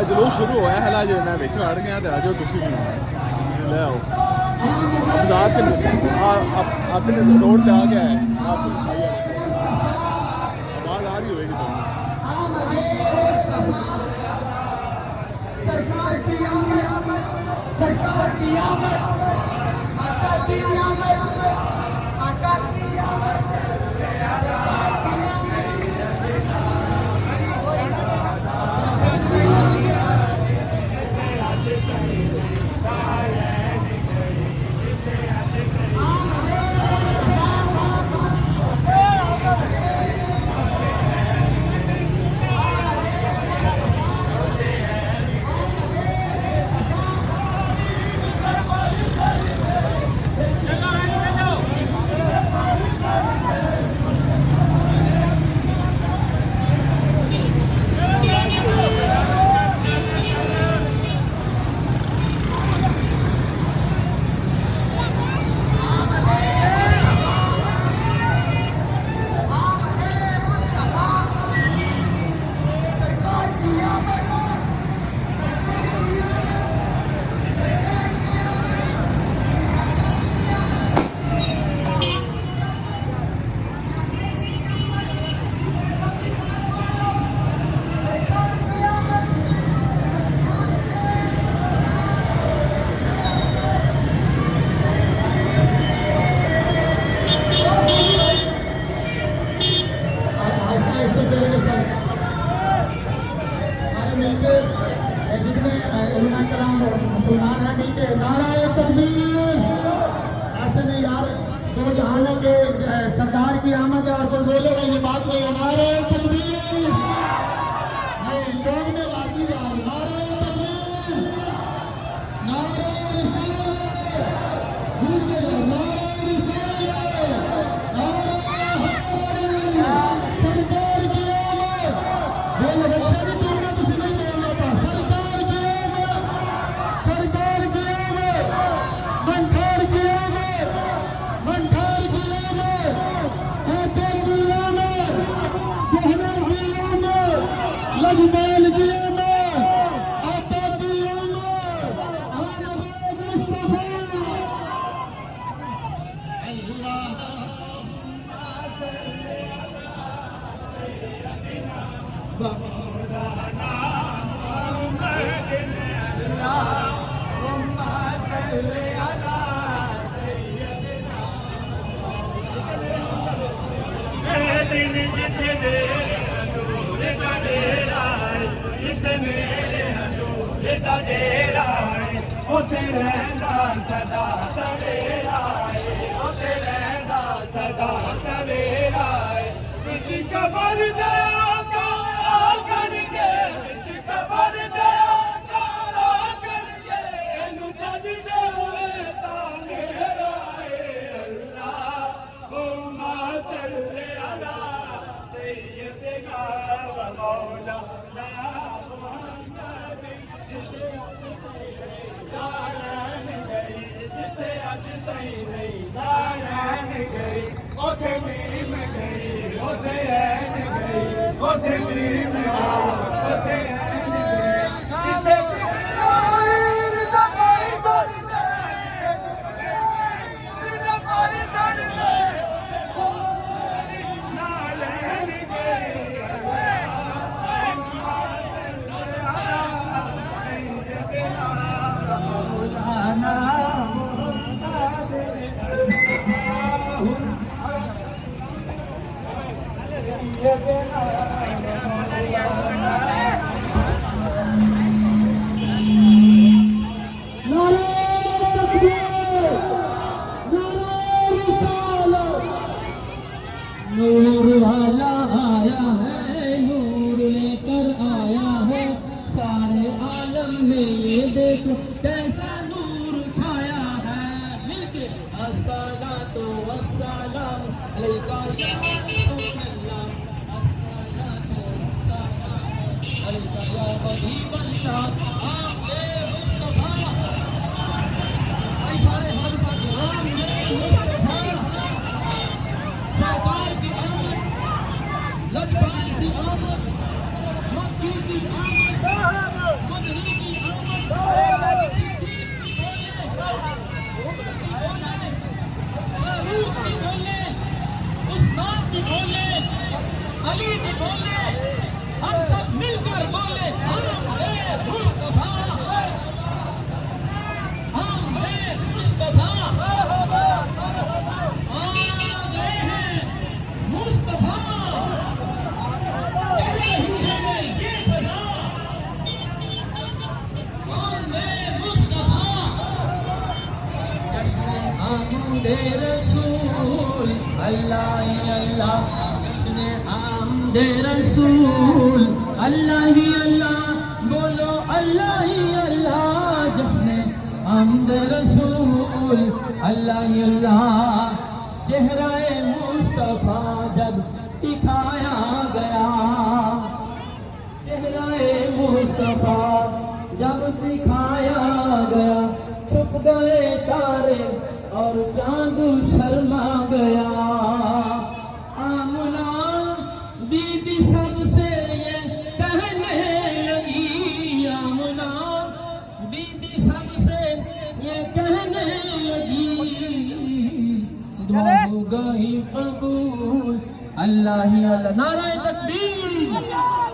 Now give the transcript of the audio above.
जुलूस शुरू होया है जो मैं बिच अड़ गया तो आज तुम ले आओ बाजार अपने रोड पे आ गया है आवाज आ रही होगी मुसलमान है मिलके नाराए तकबीर। ऐसे नहीं यार, दो जहानों के सरदार की आमद है और कोई बोलेगा ये बात नहीं है। नाराए तकबीर नहीं, चौंकने बाकी जा रही। नाराए तकबीर, नाराए रिसालत, भूल गए नाराए रिसालत, नाराए सरकार की आमद। बोलो रक्षा नहीं तोड़ना, तुझे नहीं तोड़ना था। सरकार की आमद, सरकार की आमद, मंठार की आमद, मंठार की आमद, आका की आमद, सहना की आमद, लजपाल की आमद, आका की आमद, आमद मुस्तफा। सदा सवेरा सदा सवेरा कबर दया करके कबर दया करके छड़ दे हुए मेरा अल्लाह हुम्मा सल्ली अला सय्यदना व मौलाना मुहम्मद। नारायण गई जिथे अज तई नहीं, नारायण गई ओथे मीम गई, ओथे ऐन गई, ओथे मीम गई, ओथे ऐन गई। जिथे जिब्राइल दा पानी सड़दे, जिथे पानी सड़दे नारायण गई। हुम्मा सल्ली अला सय्यदना मौलाना मुहम्मद। सय्यदना अस्सलातु वस्सलाम अलैका या रसूलल्लाह अस्सलातु वस्सलाम अलैका या हबीबल्लाह आमदे मुस्तफा भाई सारे हाथ उठा के आमदे मुस्तफा सरकार की आमद लजपाल की आमद मक्की की आमद मदनी की आमद सिद्दीक की बोले उमर की बोले फारूक की बोले उस्मान की बोले अली की बोले हम सब मिलकर बोले आमदे मुस्तफा आमदे मुस्तफा आ गए हैं मुस्तफा कह रही है ये सदा आमदे मुस्तफा जश्न आमदे रसूल अल्लाह ही अल्लाह जश्न आमदे रसूल अल्लाह ही अल्लाह बोलो अल्लाह ही अल्लाह जश्न आमदे रसूल अल्लाह ही अल्लाह चेहराए मुस्तफा जब दिखाया गया चेहराए मुस्तफा जब दिखाया गया छुप गए तारे और चांद शर्मा गया आमना दीदी सबसे ये कहने लगी आमना दीदी सबसे ये कहने लगी दुआ हो गई कबूल अल्लाह ही अल्लाह नाराए तकबीर